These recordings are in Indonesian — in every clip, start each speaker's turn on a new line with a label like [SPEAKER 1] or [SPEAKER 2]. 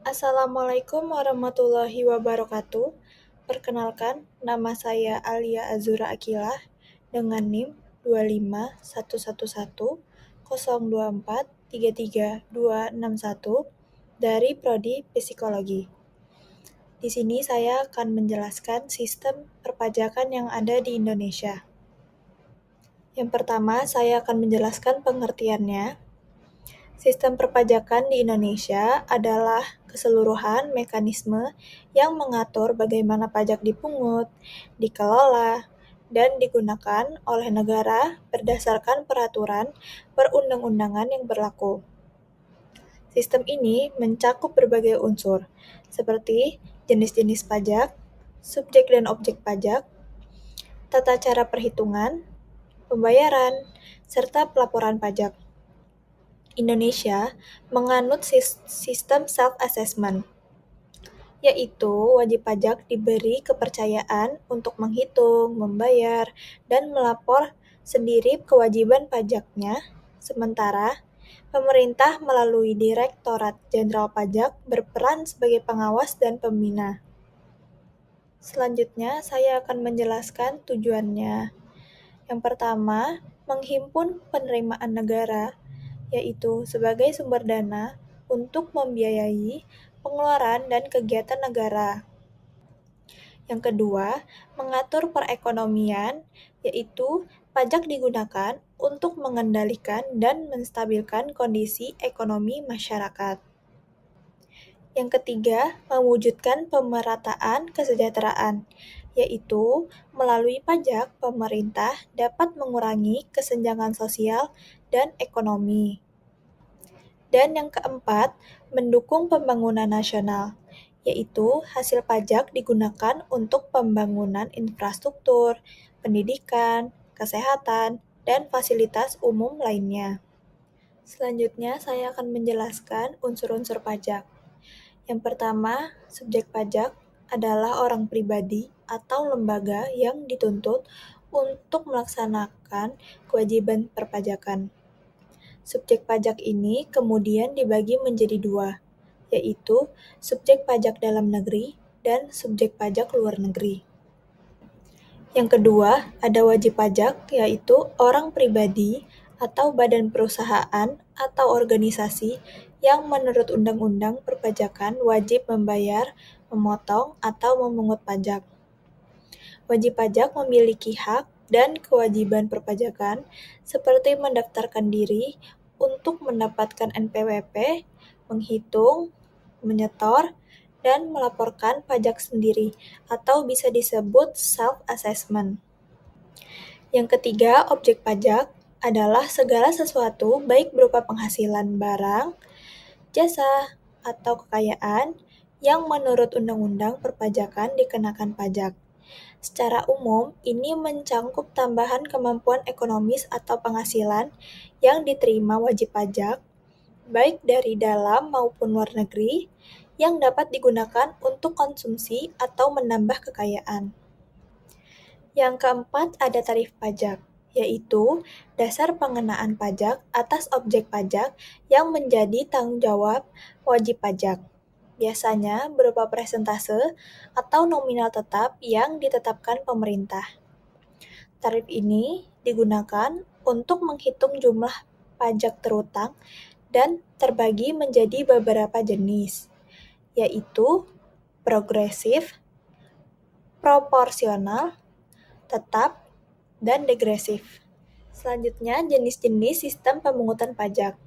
[SPEAKER 1] Assalamualaikum warahmatullahi wabarakatuh. Perkenalkan, nama saya Alia Azura Akilah dengan NIM 2511102433261 dari Prodi Psikologi. Di sini saya akan menjelaskan sistem perpajakan yang ada di Indonesia. Yang pertama, saya akan menjelaskan pengertiannya. Sistem perpajakan di Indonesia adalah keseluruhan mekanisme yang mengatur bagaimana pajak dipungut, dikelola, dan digunakan oleh negara berdasarkan peraturan perundang-undangan yang berlaku. Sistem ini mencakup berbagai unsur, seperti jenis-jenis pajak, subjek dan objek pajak, tata cara perhitungan, pembayaran, serta pelaporan pajak. Indonesia menganut sistem self-assessment, yaitu wajib pajak diberi kepercayaan untuk menghitung, membayar, dan melapor sendiri kewajiban pajaknya, sementara pemerintah melalui Direktorat Jenderal Pajak berperan sebagai pengawas dan pembina. Selanjutnya, saya akan menjelaskan tujuannya. Yang pertama, menghimpun penerimaan negara, yaitu sebagai sumber dana untuk membiayai pengeluaran dan kegiatan negara. Yang kedua, mengatur perekonomian, yaitu pajak digunakan untuk mengendalikan dan menstabilkan kondisi ekonomi masyarakat. Yang ketiga, mewujudkan pemerataan kesejahteraan, yaitu melalui pajak pemerintah dapat mengurangi kesenjangan sosial dan ekonomi. Dan yang keempat, mendukung pembangunan nasional, yaitu hasil pajak digunakan untuk pembangunan infrastruktur, pendidikan, kesehatan, dan fasilitas umum lainnya. Selanjutnya, saya akan menjelaskan unsur-unsur pajak. Yang pertama, subjek pajak adalah orang pribadi atau lembaga yang dituntut untuk melaksanakan kewajiban perpajakan. Subjek pajak ini kemudian dibagi menjadi dua, yaitu subjek pajak dalam negeri dan subjek pajak luar negeri. Yang kedua, ada wajib pajak, yaitu orang pribadi atau badan perusahaan atau organisasi yang menurut Undang-Undang Perpajakan wajib membayar, memotong, atau memungut pajak. Wajib pajak memiliki hak dan kewajiban perpajakan seperti mendaftarkan diri untuk mendapatkan NPWP, menghitung, menyetor, dan melaporkan pajak sendiri atau bisa disebut self-assessment. Yang ketiga, objek pajak adalah segala sesuatu baik berupa penghasilan barang, jasa, atau kekayaan yang menurut Undang-Undang Perpajakan dikenakan pajak. Secara umum, ini mencangkup tambahan kemampuan ekonomis atau penghasilan yang diterima wajib pajak, baik dari dalam maupun luar negeri, yang dapat digunakan untuk konsumsi atau menambah kekayaan. Yang keempat, ada tarif pajak, yaitu dasar pengenaan pajak atas objek pajak yang menjadi tanggung jawab wajib pajak. Biasanya berupa persentase atau nominal tetap yang ditetapkan pemerintah. Tarif ini digunakan untuk menghitung jumlah pajak terutang dan terbagi menjadi beberapa jenis, yaitu progresif, proporsional, tetap, dan degresif. Selanjutnya, jenis-jenis sistem pemungutan pajak.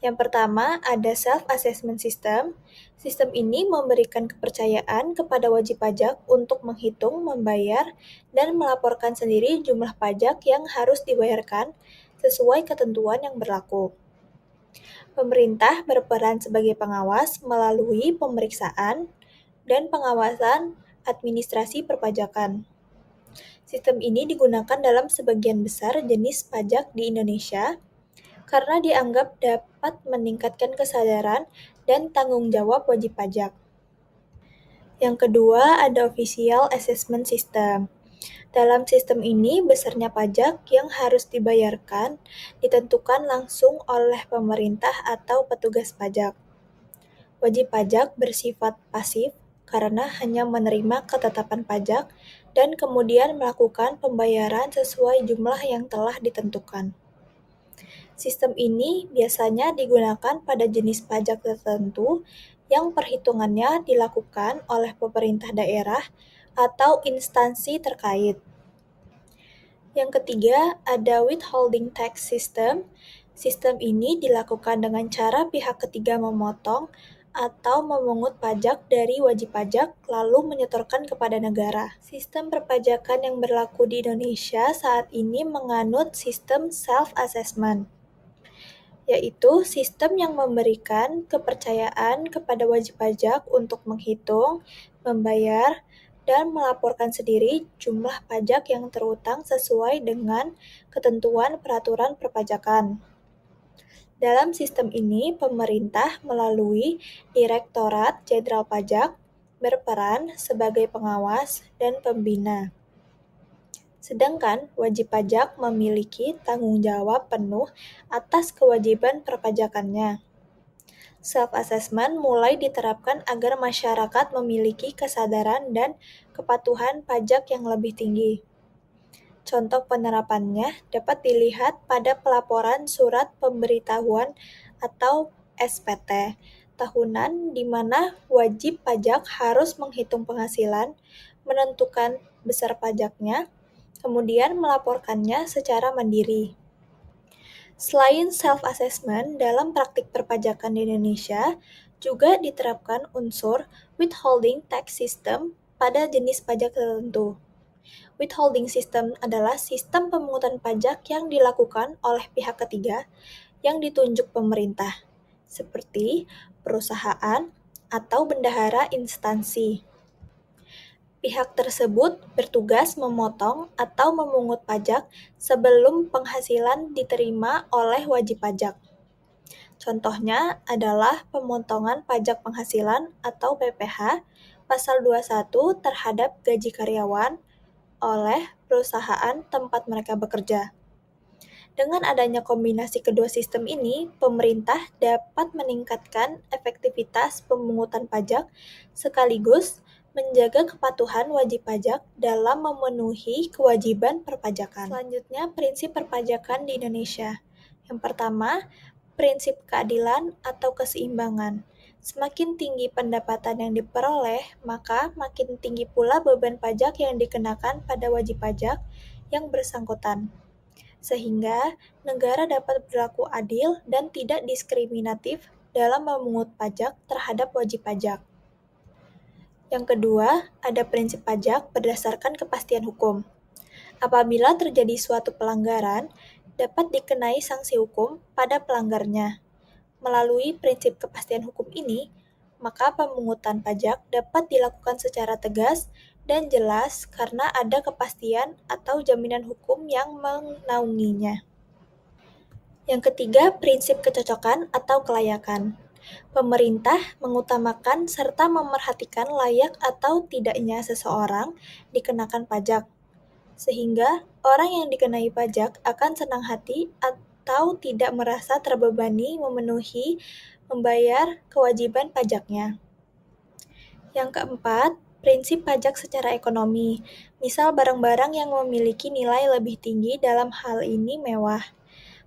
[SPEAKER 1] Yang pertama, ada self-assessment system. Sistem ini memberikan kepercayaan kepada wajib pajak untuk menghitung, membayar, dan melaporkan sendiri jumlah pajak yang harus dibayarkan sesuai ketentuan yang berlaku. Pemerintah berperan sebagai pengawas melalui pemeriksaan dan pengawasan administrasi perpajakan. Sistem ini digunakan dalam sebagian besar jenis pajak di Indonesia karena dianggap dapat meningkatkan kesadaran dan tanggung jawab wajib pajak. Yang kedua, ada official assessment system. Dalam sistem ini, besarnya pajak yang harus dibayarkan ditentukan langsung oleh pemerintah atau petugas pajak. Wajib pajak bersifat pasif karena hanya menerima ketetapan pajak dan kemudian melakukan pembayaran sesuai jumlah yang telah ditentukan. Sistem ini biasanya digunakan pada jenis pajak tertentu yang perhitungannya dilakukan oleh pemerintah daerah atau instansi terkait. Yang ketiga, ada withholding tax system. Sistem ini dilakukan dengan cara pihak ketiga memotong atau memungut pajak dari wajib pajak lalu menyetorkan kepada negara. Sistem perpajakan yang berlaku di Indonesia saat ini menganut sistem self-assessment, yaitu sistem yang memberikan kepercayaan kepada wajib pajak untuk menghitung, membayar, dan melaporkan sendiri jumlah pajak yang terutang sesuai dengan ketentuan peraturan perpajakan. Dalam sistem ini, pemerintah melalui Direktorat Jenderal Pajak berperan sebagai pengawas dan pembina. Sedangkan wajib pajak memiliki tanggung jawab penuh atas kewajiban perpajakannya. Self-assessment mulai diterapkan agar masyarakat memiliki kesadaran dan kepatuhan pajak yang lebih tinggi. Contoh penerapannya dapat dilihat pada pelaporan surat pemberitahuan atau SPT tahunan di mana wajib pajak harus menghitung penghasilan, menentukan besar pajaknya, kemudian melaporkannya secara mandiri. Selain self-assessment, dalam praktik perpajakan di Indonesia juga diterapkan unsur withholding tax system pada jenis pajak tertentu. Withholding system adalah sistem pemungutan pajak yang dilakukan oleh pihak ketiga yang ditunjuk pemerintah, seperti perusahaan atau bendahara instansi. Pihak tersebut bertugas memotong atau memungut pajak sebelum penghasilan diterima oleh wajib pajak. Contohnya adalah pemotongan pajak penghasilan atau PPh pasal 21 terhadap gaji karyawan oleh perusahaan tempat mereka bekerja. Dengan adanya kombinasi kedua sistem ini, pemerintah dapat meningkatkan efektivitas pemungutan pajak sekaligus menjaga kepatuhan wajib pajak dalam memenuhi kewajiban perpajakan. Selanjutnya, prinsip perpajakan di Indonesia. Yang pertama, prinsip keadilan atau keseimbangan. Semakin tinggi pendapatan yang diperoleh, maka makin tinggi pula beban pajak yang dikenakan pada wajib pajak yang bersangkutan. Sehingga negara dapat berlaku adil dan tidak diskriminatif dalam memungut pajak terhadap wajib pajak. Yang kedua, ada prinsip pajak berdasarkan kepastian hukum. Apabila terjadi suatu pelanggaran, dapat dikenai sanksi hukum pada pelanggarnya. Melalui prinsip kepastian hukum ini, maka pemungutan pajak dapat dilakukan secara tegas dan jelas karena ada kepastian atau jaminan hukum yang menaunginya. Yang ketiga, prinsip kecocokan atau kelayakan. Pemerintah mengutamakan serta memerhatikan layak atau tidaknya seseorang dikenakan pajak, sehingga orang yang dikenai pajak akan senang hati atau tidak merasa terbebani memenuhi membayar kewajiban pajaknya. Yang keempat, prinsip pajak secara ekonomi. Misal barang-barang yang memiliki nilai lebih tinggi dalam hal ini mewah,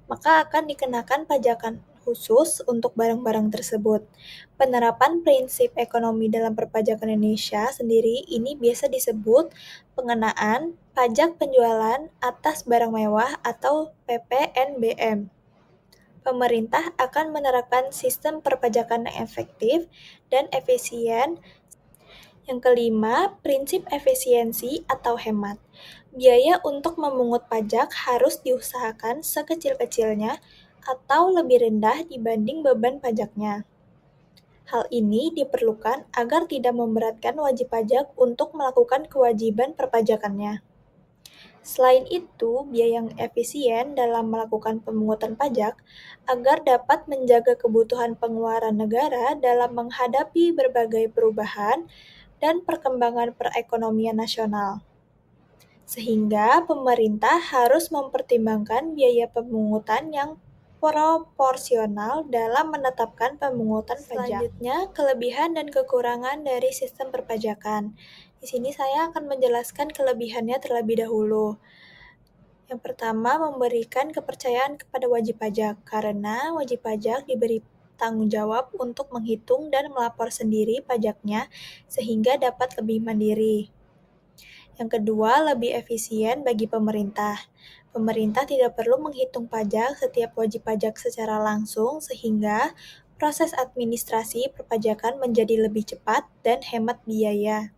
[SPEAKER 1] maka akan dikenakan pajakan khusus untuk barang-barang tersebut. Penerapan prinsip ekonomi dalam perpajakan Indonesia sendiri ini biasa disebut pengenaan pajak penjualan atas barang mewah atau PPNBM. Pemerintah akan menerapkan sistem perpajakan yang efektif dan efisien. Yang kelima, prinsip efisiensi atau hemat. Biaya untuk memungut pajak harus diusahakan sekecil-kecilnya atau lebih rendah dibanding beban pajaknya. Hal ini diperlukan agar tidak memberatkan wajib pajak untuk melakukan kewajiban perpajakannya. Selain itu, biaya yang efisien dalam melakukan pemungutan pajak agar dapat menjaga kebutuhan pengeluaran negara dalam menghadapi berbagai perubahan dan perkembangan perekonomian nasional. Sehingga pemerintah harus mempertimbangkan biaya pemungutan yang proporsional dalam menetapkan pemungutan pajak. Selanjutnya, kelebihan dan kekurangan dari sistem perpajakan. Di sini saya akan menjelaskan kelebihannya terlebih dahulu. Yang pertama, memberikan kepercayaan kepada wajib pajak, karena wajib pajak diberi tanggung jawab untuk menghitung dan melapor sendiri pajaknya sehingga dapat lebih mandiri. Yang kedua, lebih efisien bagi pemerintah. Pemerintah tidak perlu menghitung pajak setiap wajib pajak secara langsung sehingga proses administrasi perpajakan menjadi lebih cepat dan hemat biaya.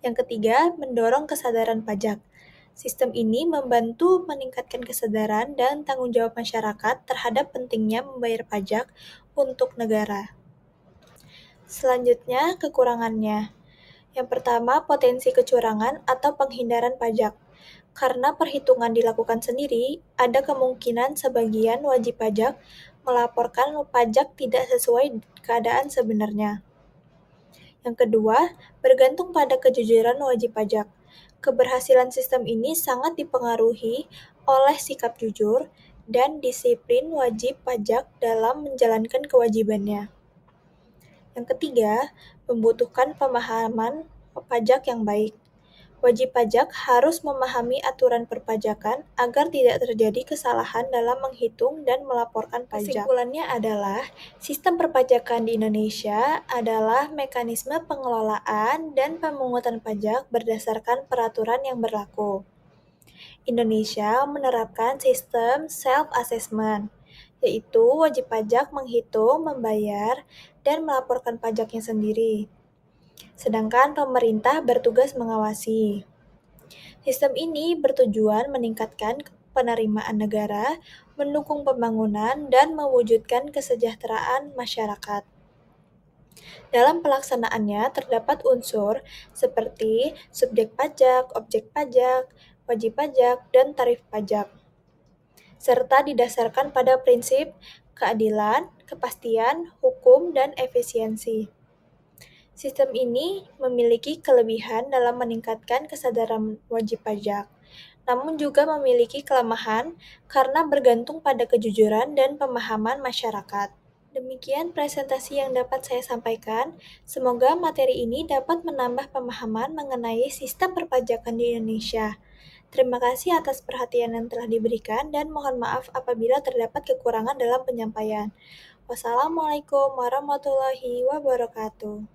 [SPEAKER 1] Yang ketiga, mendorong kesadaran pajak. Sistem ini membantu meningkatkan kesadaran dan tanggung jawab masyarakat terhadap pentingnya membayar pajak untuk negara. Selanjutnya, kekurangannya. Yang pertama, potensi kecurangan atau penghindaran pajak. Karena perhitungan dilakukan sendiri, ada kemungkinan sebagian wajib pajak melaporkan pajak tidak sesuai keadaan sebenarnya. Yang kedua, bergantung pada kejujuran wajib pajak. Keberhasilan sistem ini sangat dipengaruhi oleh sikap jujur dan disiplin wajib pajak dalam menjalankan kewajibannya. Yang ketiga, membutuhkan pemahaman pajak yang baik. Wajib pajak harus memahami aturan perpajakan agar tidak terjadi kesalahan dalam menghitung dan melaporkan pajak. Kesimpulannya adalah, sistem perpajakan di Indonesia adalah mekanisme pengelolaan dan pemungutan pajak berdasarkan peraturan yang berlaku. Indonesia menerapkan sistem self-assessment, yaitu wajib pajak menghitung, membayar, dan melaporkan pajaknya sendiri. Sedangkan pemerintah bertugas mengawasi. Sistem ini bertujuan meningkatkan penerimaan negara, mendukung pembangunan, dan mewujudkan kesejahteraan masyarakat. Dalam pelaksanaannya terdapat unsur seperti subjek pajak, objek pajak, wajib pajak, dan tarif pajak, serta didasarkan pada prinsip keadilan, kepastian, hukum, dan efisiensi. Sistem ini memiliki kelebihan dalam meningkatkan kesadaran wajib pajak, namun juga memiliki kelemahan karena bergantung pada kejujuran dan pemahaman masyarakat. Demikian presentasi yang dapat saya sampaikan. Semoga materi ini dapat menambah pemahaman mengenai sistem perpajakan di Indonesia. Terima kasih atas perhatian yang telah diberikan dan mohon maaf apabila terdapat kekurangan dalam penyampaian. Wassalamualaikum warahmatullahi wabarakatuh.